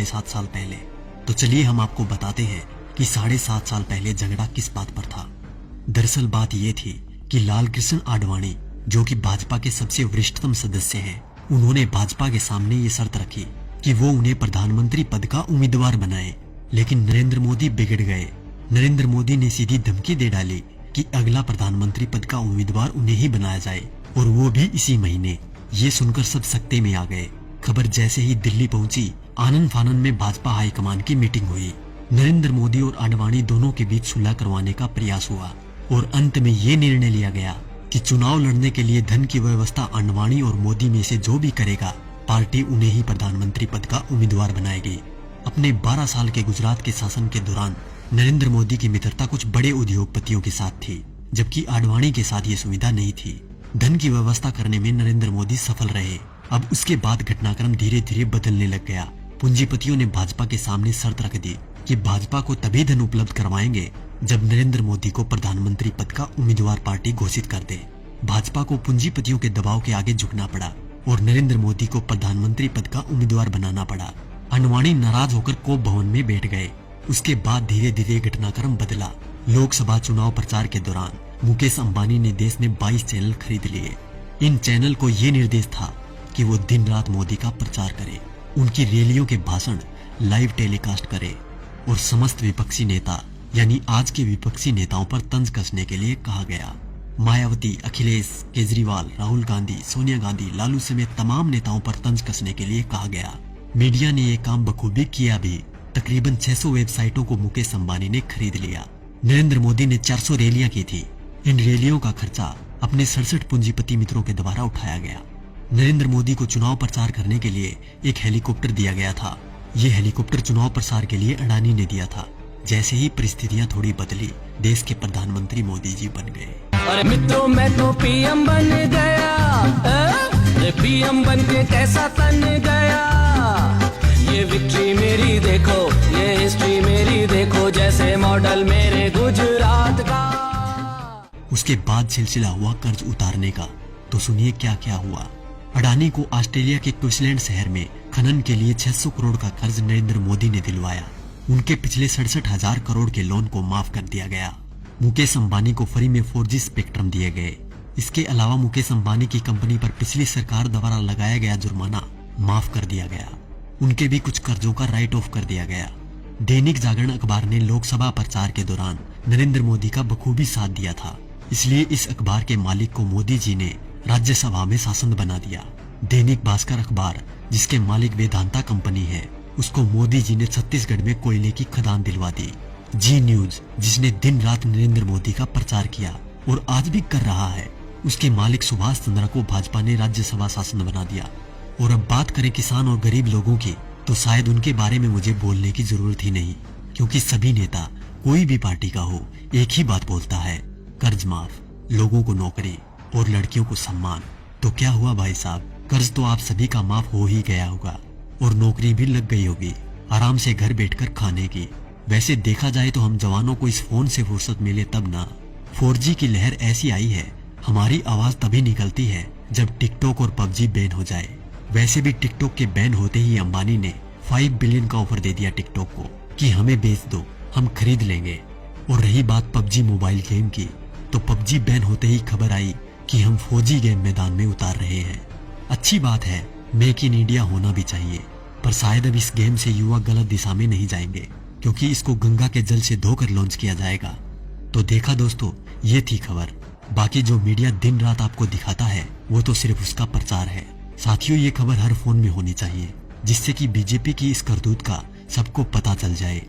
7.5 साल पहले। तो चलिए हम आपको बताते हैं कि 7.5 साल पहले झगड़ा किस बात पर था। दरअसल बात यह थी कि लाल कृष्ण आडवाणी, जो कि भाजपा के सबसे वरिष्ठतम सदस्य हैं, उन्होंने भाजपा के सामने ये शर्त रखी कि वो उन्हें प्रधानमंत्री पद का उम्मीदवार बनाए। लेकिन नरेंद्र मोदी बिगड़ गए। नरेंद्र मोदी ने सीधी धमकी दे डाली कि अगला प्रधानमंत्री पद का उम्मीदवार उन्हें ही बनाया जाए, और वो भी इसी महीने। ये सुनकर सब सकते में आ गए। खबर जैसे ही दिल्ली पहुंची, आनन फानन में भाजपा हाईकमान की मीटिंग हुई। नरेंद्र मोदी और आडवाणी दोनों के बीच सुलह करवाने का प्रयास हुआ और अंत में ये निर्णय लिया गया कि चुनाव लड़ने के लिए धन की व्यवस्था आडवाणी और मोदी में से जो भी करेगा, पार्टी उन्हें ही प्रधानमंत्री पद का उम्मीदवार बनाएगी। अपने 12 साल के गुजरात के शासन के दौरान नरेंद्र मोदी की मित्रता कुछ बड़े उद्योगपतियों के साथ थी, जबकि आडवाणी के साथ ये सुविधा नहीं थी। धन की व्यवस्था करने में नरेंद्र मोदी सफल रहे। अब उसके बाद घटनाक्रम धीरे धीरे बदलने लग गया। पूंजीपतियों ने भाजपा के सामने शर्त रख दी कि भाजपा को तभी धन उपलब्ध करवाएंगे जब नरेंद्र मोदी को प्रधानमंत्री पद का उम्मीदवार पार्टी घोषित कर दे। भाजपा को पूंजीपतियों के दबाव के आगे झुकना पड़ा और नरेंद्र मोदी को प्रधानमंत्री पद का उम्मीदवार बनाना पड़ा। आडवाणी नाराज होकर कोप भवन में बैठ गए। उसके बाद धीरे धीरे घटनाक्रम बदला। लोकसभा चुनाव प्रचार के दौरान मुकेश अंबानी ने देश में 22 चैनल खरीद लिए। इन चैनल को ये निर्देश था कि वो दिन रात मोदी का प्रचार करे, उनकी रैलियों के भाषण लाइव टेलीकास्ट करे और समस्त विपक्षी नेता यानी आज के विपक्षी नेताओं पर तंज कसने के लिए कहा गया। मायावती, अखिलेश, केजरीवाल, राहुल गांधी, सोनिया गांधी, लालू समेत तमाम नेताओं पर तंज कसने के लिए कहा गया। मीडिया ने ये काम बखूबी किया भी। तकरीबन 600 वेबसाइटों को मुकेश अंबानी ने खरीद लिया। नरेंद्र मोदी ने 400 रैलियां की थी। इन रैलियों का खर्चा अपने 67 पूंजीपति मित्रों के द्वारा उठाया गया। नरेंद्र मोदी को चुनाव प्रचार करने के लिए एक हेलीकॉप्टर दिया गया था। ये हेलीकॉप्टर चुनाव प्रचार के लिए अडानी ने दिया था। जैसे ही परिस्थितियां थोड़ी बदली, देश के प्रधानमंत्री मोदी जी बन गए। अरे मित्रों, मैं तो पीएम बन गया। पीएम बन के कैसा तन गया। ये विक्ट्री मेरी देखो, ये हिस्ट्री मेरी देखो, जैसे मॉडल मेरे गुजरात का। उसके बाद सिलसिला हुआ कर्ज उतारने का। तो सुनिए क्या क्या हुआ। अडानी को ऑस्ट्रेलिया के क्वींसलैंड शहर में खनन के लिए 600 करोड़ का कर्ज नरेंद्र मोदी ने दिलवाया। उनके पिछले 67,000 करोड़ के लोन को माफ कर दिया गया। मुकेश अंबानी को फ्री में 4G स्पेक्ट्रम दिए गए। इसके अलावा मुकेश अंबानी की कंपनी पर पिछली सरकार द्वारा लगाया गया जुर्माना माफ कर दिया गया। उनके भी कुछ कर्जों का राइट ऑफ कर दिया गया। दैनिक जागरण अखबार ने लोकसभा प्रचार के दौरान नरेंद्र मोदी का बखूबी साथ दिया था, इसलिए इस अखबार के मालिक को मोदी जी ने राज्यसभा में शासन बना दिया। दैनिक भास्कर अखबार, जिसके मालिक वेदांता कंपनी है, उसको मोदी जी ने छत्तीसगढ़ में कोयले की खदान दिलवा दी। जी न्यूज, जिसने दिन रात नरेंद्र मोदी का प्रचार किया और आज भी कर रहा है, उसके मालिक सुभाष चंद्रा को भाजपा ने राज्यसभा शासन बना दिया। और अब बात करें किसान और गरीब लोगों की, तो शायद उनके बारे में मुझे बोलने की जरूरत ही नहीं, क्योंकि सभी नेता कोई भी पार्टी का हो एक ही बात बोलता है, कर्ज माफ, लोगों को नौकरी और लड़कियों को सम्मान। तो क्या हुआ भाई साहब, कर्ज तो आप सभी का माफ हो ही गया होगा और नौकरी भी लग गई होगी, आराम से घर बैठकर खाने की। वैसे देखा जाए तो हम जवानों को इस फोन से फुर्सत मिले तब ना। 4G की लहर ऐसी आई है, हमारी आवाज तभी निकलती है जब टिकटॉक और PUBG बैन हो जाए। वैसे भी टिकटॉक के बैन होते ही अंबानी ने 5 बिलियन का ऑफर दे दिया टिकटॉक को कि हमें बेच दो, हम खरीद लेंगे। और रही बात PUBG मोबाइल गेम की, तो PUBG बैन होते ही खबर आई कि हम 4G गेम मैदान में उतार रहे हैं। अच्छी बात है, मेक इन इंडिया होना भी चाहिए, पर शायद अब इस गेम से युवा गलत दिशा में नहीं जाएंगे, क्योंकि इसको गंगा के जल से धोकर लॉन्च किया जाएगा। तो देखा दोस्तों, ये थी खबर। बाकी जो मीडिया दिन रात आपको दिखाता है वो तो सिर्फ उसका प्रचार है। साथियों, ये खबर हर फोन में होनी चाहिए, जिससे कि बीजेपी की इस करतूत का सबको पता चल जाए।